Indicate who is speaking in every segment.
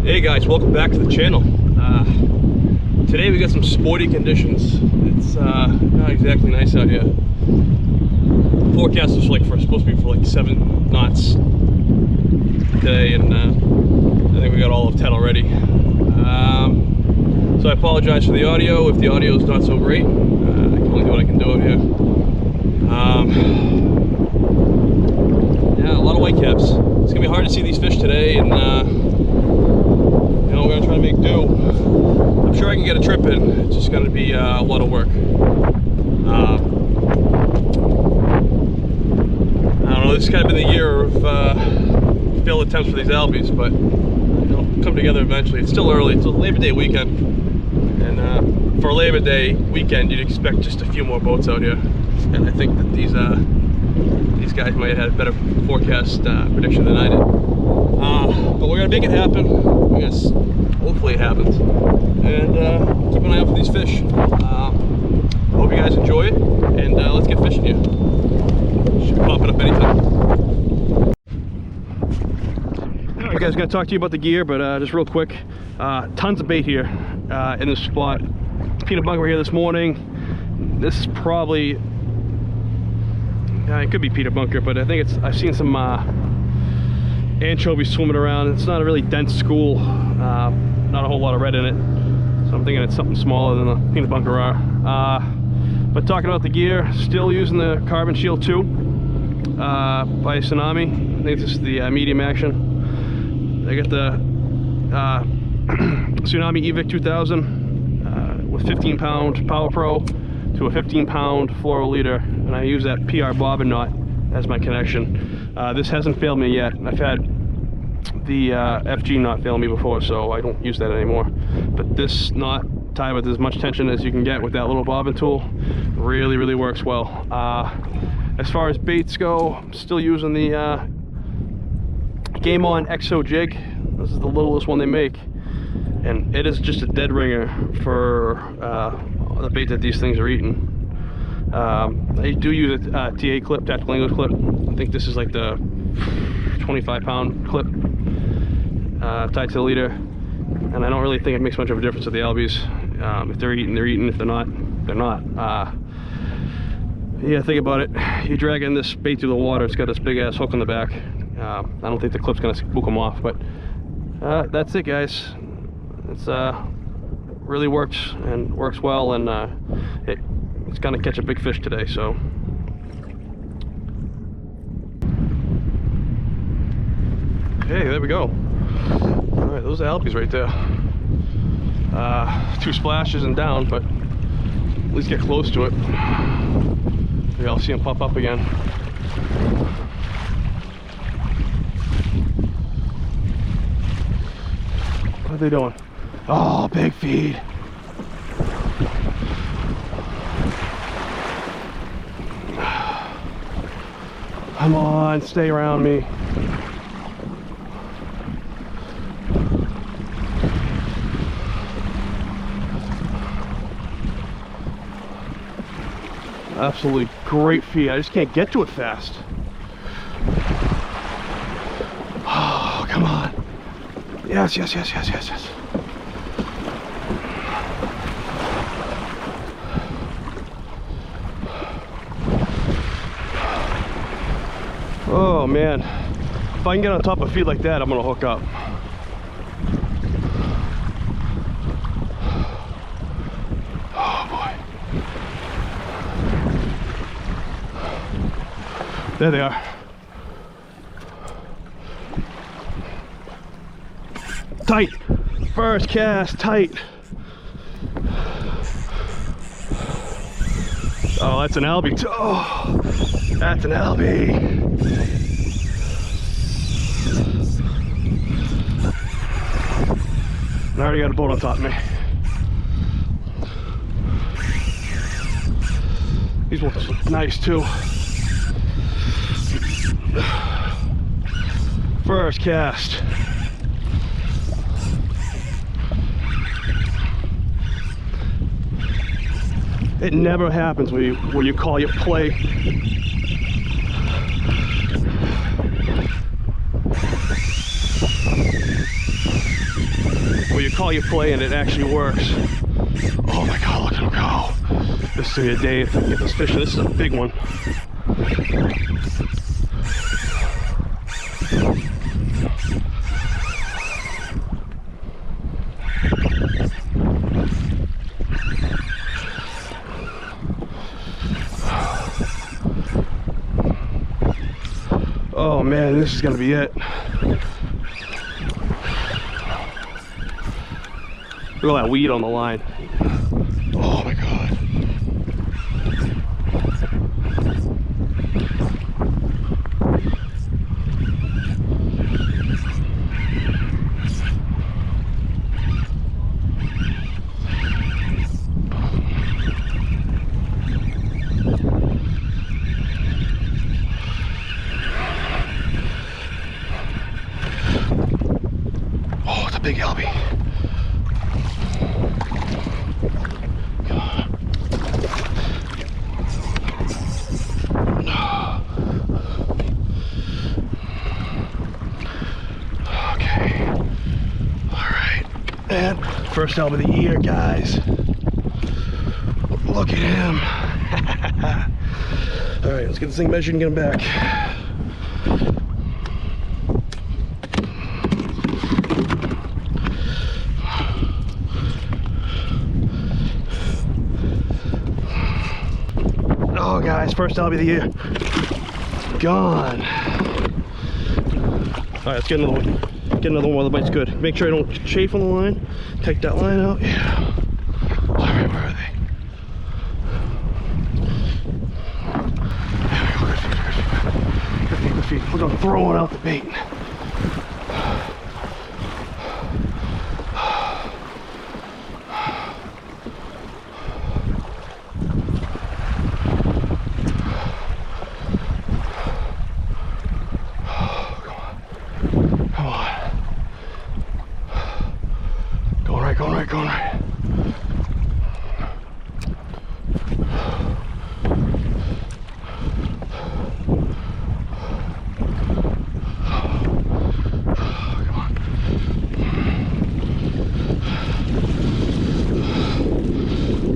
Speaker 1: Hey guys, welcome back to the channel. Today we got some sporty conditions. It's not exactly nice out here. Forecast is supposed to be for like 7 knots today, and I think we got all of 10 already. So I apologize for the audio if the audio is not so great. I can only do what I can do out here. Yeah, a lot of whitecaps. It's gonna be hard to see these fish today, and we're gonna try to make do. I'm sure I can get a trip in. It's just gonna be a lot of work. I don't know. This has kind of been the year of failed attempts for these Albies, but it'll come together eventually. It's still early. It's a Labor Day weekend, and for a Labor Day weekend, you'd expect just a few more boats out here. And I think that these guys might have had a better forecast prediction than I did. But we're gonna make it happen. Hopefully it happens. And keep an eye out for these fish. Hope you guys enjoy it, and let's get fishing here. Should be popping up anytime. Alright guys, gonna talk to you about the gear, but just real quick. Tons of bait here in this spot. Peanut bunker here this morning. This is probably, it could be peanut bunker, but I think I've seen some anchovies swimming around. It's not a really dense school, not a whole lot of red in it, so I'm thinking it's something smaller than the peanut bunker are. But talking about the gear, still using the Carbon Shield 2 by Tsunami. I think this is the medium action. I got the Tsunami EVIC 2000 with 15-pound Power Pro to a 15-pound fluoro leader, and I use that PR bobbin knot as my connection. This hasn't failed me yet. I've had the FG knot fail me before, so I don't use that anymore. But this knot, tied with as much tension as you can get with that little bobbin tool, really works well. As far as baits go, I'm still using the Game On XO jig. This is the littlest one they make, and it is just a dead ringer for the bait that these things are eating. I do use a TA clip, tactical English clip. I think this is like the 25-pound clip tied to the leader, and I don't really think it makes much of a difference with the Albies. If they're eating, they're eating. If they're not, they're not. Yeah, think about it. You're dragging this bait through the water. It's got this big ass hook on the back. I don't think the clip's gonna spook them off, but that's it, guys. It's really works and works well, and it's gonna catch a big fish today. So okay, there we go. All right, those are Albies right there. 2 splashes and down, but at least get close to it. Maybe I'll see them pop up again. What are they doing? Oh, big feed. Come on, stay around me. Absolutely great feed. I just can't get to it fast. Oh, come on. Yes. Oh man, if I can get on top of a feed like that, I'm gonna hook up. Oh boy. There they are. Tight. First cast, tight. Oh, that's an Albie. Oh, that's an Albie. I already got a boat on top of me. These ones look nice too. First cast. It never happens when you call your play. call you play and it actually works. Oh my God, look at him go. This is gonna be a day if I can get this fish. This is a big one. Oh man, this is gonna be it. Look at all that weed on the line. Oh my God. Oh, it's a big Albie. And first Albie of the year, guys. Look at him. All right, let's get this thing measured and get him back. Oh, guys, first Albie of the year. Gone. All right, let's get another one. Get another one while the bite's good. Make sure I don't chafe on the line. Take that line out. Yeah. All right, where are they? There we go. Good feet, good feet. We're gonna throw it out the bait. Going right. Come on.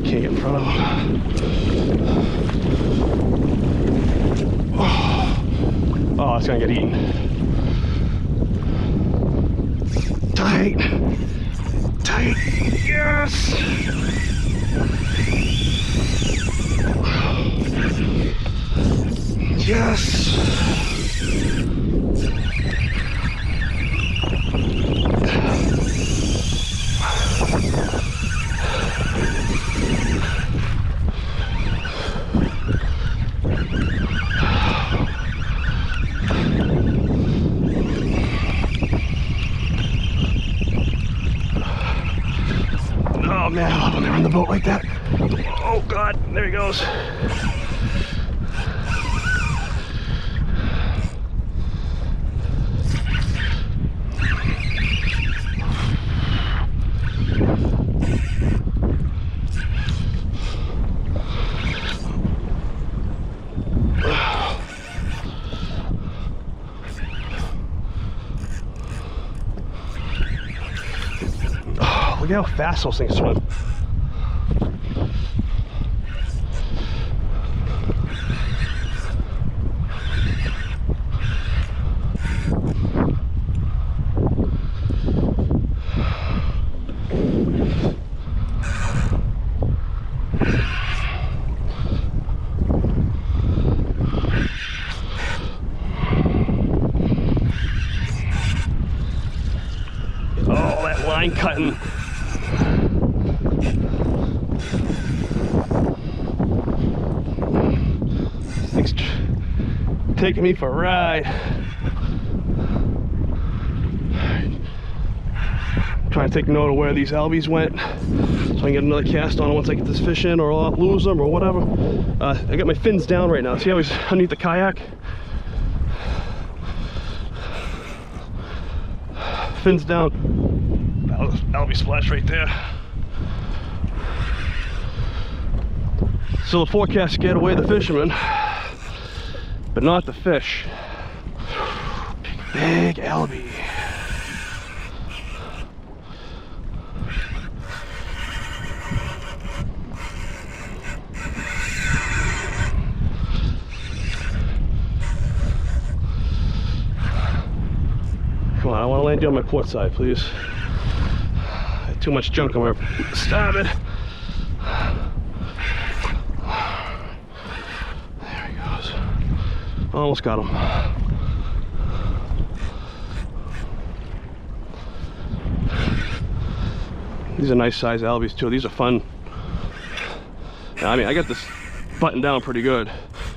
Speaker 1: Can't get in front of him. Oh, it's gonna get eaten. Tight. Tight. Yes! Yes! Oh man, I love when they're on the boat like that. Oh God, there he goes. Look at how fast those things swim. Oh, that line cutting. Taking me for a ride. Trying to take note of where these Albies went so I can get another cast on once I get this fish in, or I'll lose them or whatever. I got my fins down right now. See how he's underneath the kayak? Fins down. Albie splash right there. So the forecast scared away the fishermen, but not the fish. Big Albie. want to land you on my port side, please. Too much junk on my starboard. There he goes. Almost got him. These are nice size Albies too. These are fun. I mean, I got this buttoned down pretty good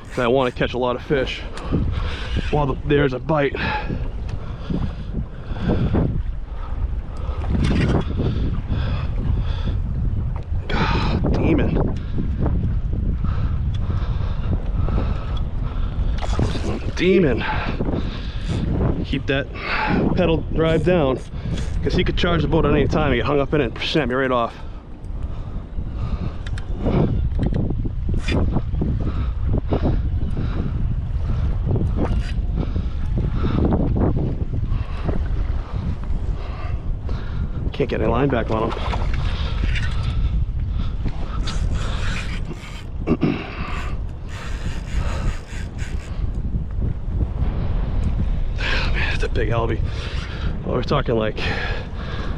Speaker 1: because I want to catch a lot of fish while there's a bite. God, demon. Demon. Keep that pedal drive down because he could charge the boat at any time and get hung up in it and snap me right off. Can't get any line back on him. Man, it's a big Albie. Well, we're talking like,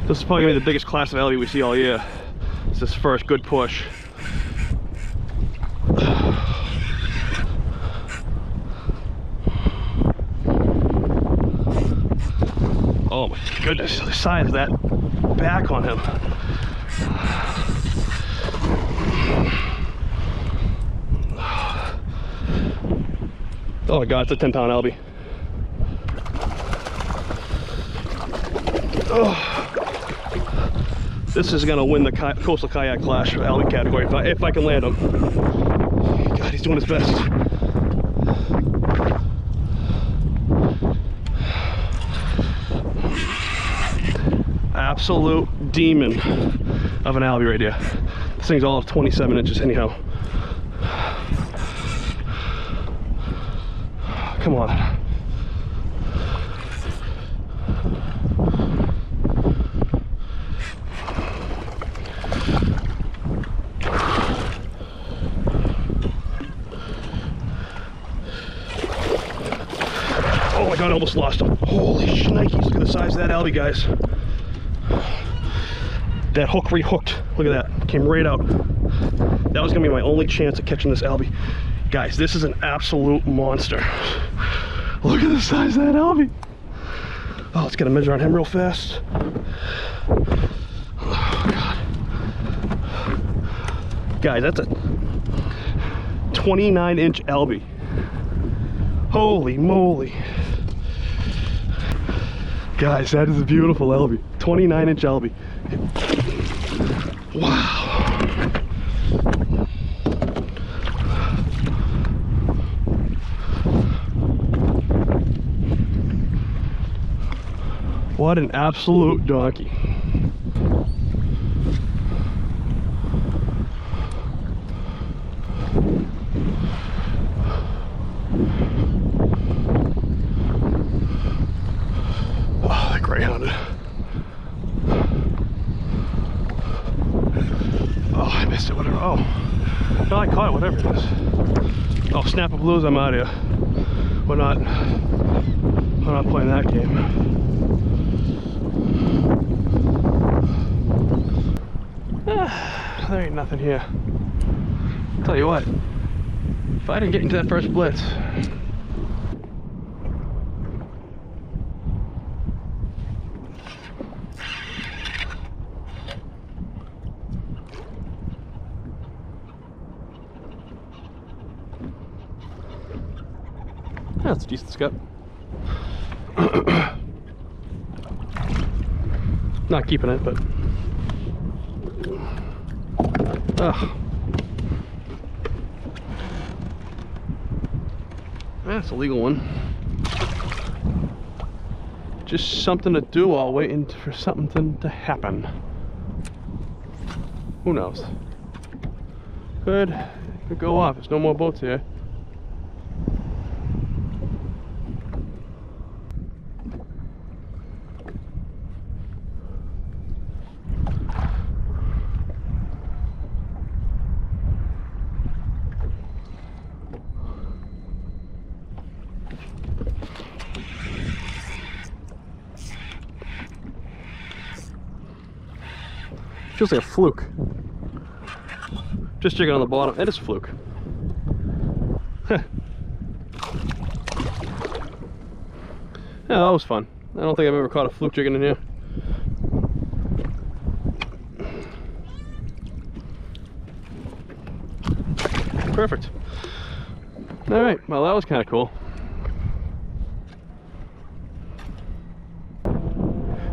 Speaker 1: this is probably gonna be the biggest class of Albie we see all year. It's this first good push. Oh my goodness, the size of that back on him. Oh my God, it's a 10-pound Albie. Oh. This is gonna win the Coastal Kayak Clash Albie category if I can land him. God, he's doing his best. Absolute demon of an Albie right here. This thing's all of 27 inches anyhow. Come on. Oh my God, I almost lost him. Holy shnikes, look at the size of that Albie, guys. That hook rehooked. Look at that. Came right out. That was gonna be my only chance at catching this Albie. Guys, this is an absolute monster. Look at the size of that Albie. Oh, let's get a measure on him real fast. Oh, God. Guys, that's a 29-inch Albie. Holy moly. Guys, that is a beautiful Albie. 29-inch Albie. Wow. What an absolute donkey. Oh, that greyhounded. Oh, I missed it, whatever. Oh, no, I caught it, whatever it is. Oh, snap of blues, I'm out of here. We're not playing that game. There ain't nothing here. Tell you what, if I didn't get into that first blitz, that's a decent scup. Not keeping it, but that's a legal one. Just something to do while waiting for something to happen. Who knows? Could go off. There's no more boats here. Feels like a fluke. Just jigging on the bottom. It is a fluke. Huh. Yeah, that was fun. I don't think I've ever caught a fluke jigging in here. Perfect. All right, well that was kind of cool.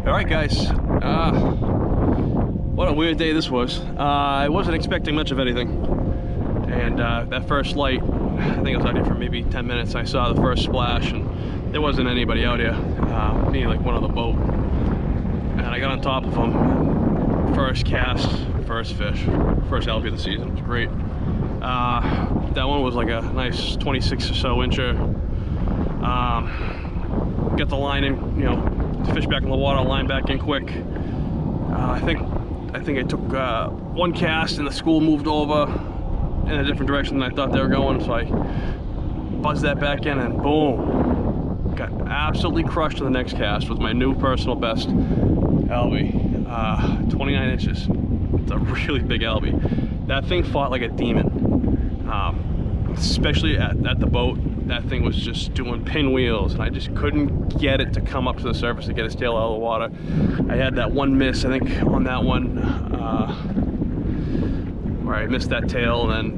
Speaker 1: All right, guys. What a weird day this was. I wasn't expecting much of anything. And that first light, I think I was out here for maybe 10 minutes. I saw the first splash and there wasn't anybody out here. Me, like one on the boat. And I got on top of them. First cast, first fish. First Albie of the season. It was great. That one was like a nice 26 or so incher. Get the line in, you know, fish back in the water, line back in quick. I think I took one cast and the school moved over in a different direction than I thought they were going, so I buzzed that back in and boom, got absolutely crushed in the next cast with my new personal best Albie, 29 inches. It's a really big Albie. That thing fought like a demon, especially at the boat. That thing was just doing pinwheels and I just couldn't get it to come up to the surface to get its tail out of the water. I had that one miss, I think, on that one where I missed that tail, and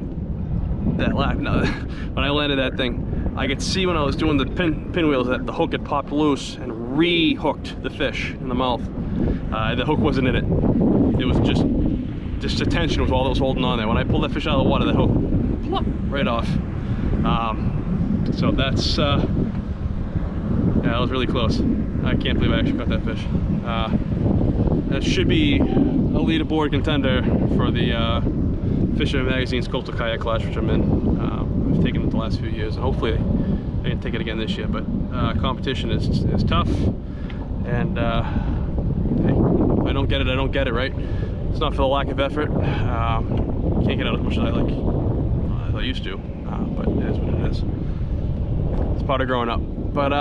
Speaker 1: then when I landed that thing, I could see when I was doing the pinwheels that the hook had popped loose and re-hooked the fish in the mouth. The hook wasn't in it. It was just the tension was all that was holding on there. When I pulled that fish out of the water, the hook right off. So that's, yeah, that was really close. I can't believe I actually caught that fish. That should be a leaderboard contender for the Fisherman Magazine's Coastal Kayak Clash, which I'm in. I've taken it the last few years, and hopefully I can take it again this year. But competition is tough, and hey, if I don't get it, I don't get it, right? It's not for the lack of effort. Can't get out as much as I like, as I used to, but it is what it is. It's part of growing up. But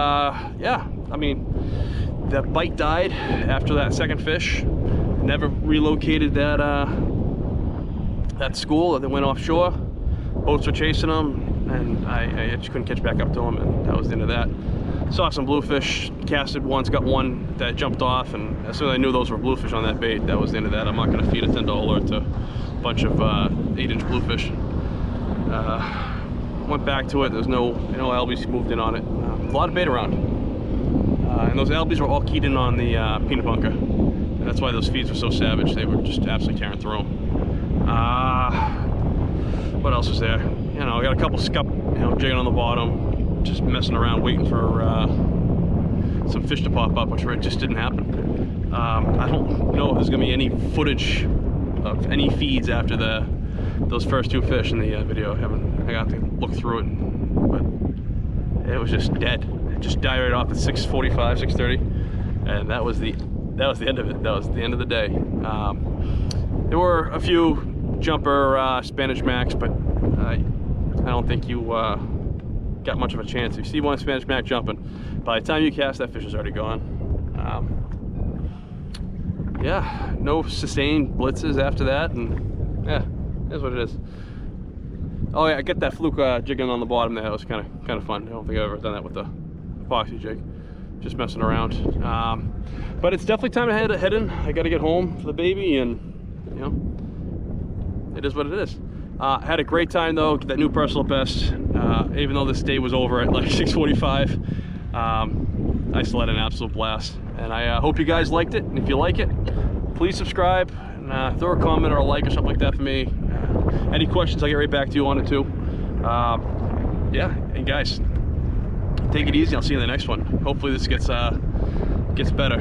Speaker 1: yeah, I mean, the bite died after that second fish. Never relocated that that school. That went offshore. Boats were chasing them, and I just couldn't catch back up to them, and that was the end of that. Saw some bluefish, casted once, got one that jumped off, and as soon as I knew those were bluefish on that bait, that was the end of that. I'm not going to feed a $10 lure to a bunch of 8-inch bluefish. Went back to it. There's no, you know, Albies moved in on it. A lot of bait around, and those Albies were all keyed in on the peanut bunker, and that's why those feeds were so savage. They were just absolutely tearing through them. What else was there? You know, I got a couple scup, you know, jigging on the bottom, just messing around, waiting for some fish to pop up, which just didn't happen. I don't know if there's gonna be any footage of any feeds after those first two fish in the video. I got to look through it, but it was just dead. It just died right off at 6:45, 6:30, and that was the end of it. That was the end of the day. There were a few jumper Spanish Macs, but I don't think you got much of a chance. If you see one Spanish Mac jumping, by the time you cast, that fish is already gone. Yeah, no sustained blitzes after that, and yeah, that's what it is. Oh yeah, I get that fluke jigging on the bottom there. That was kind of fun. I don't think I've ever done that with the epoxy jig, just messing around. But it's definitely time to head in. I got to get home for the baby, and you know, it is what it is. I had a great time though. That new personal best. Even though this day was over at like 6:45, I still had an absolute blast. And I hope you guys liked it. And if you like it, please subscribe and throw a comment or a like or something like that for me. Any questions, I'll get right back to you on it too. Yeah, and guys, take it easy. I'll see you in the next one. Hopefully this gets better.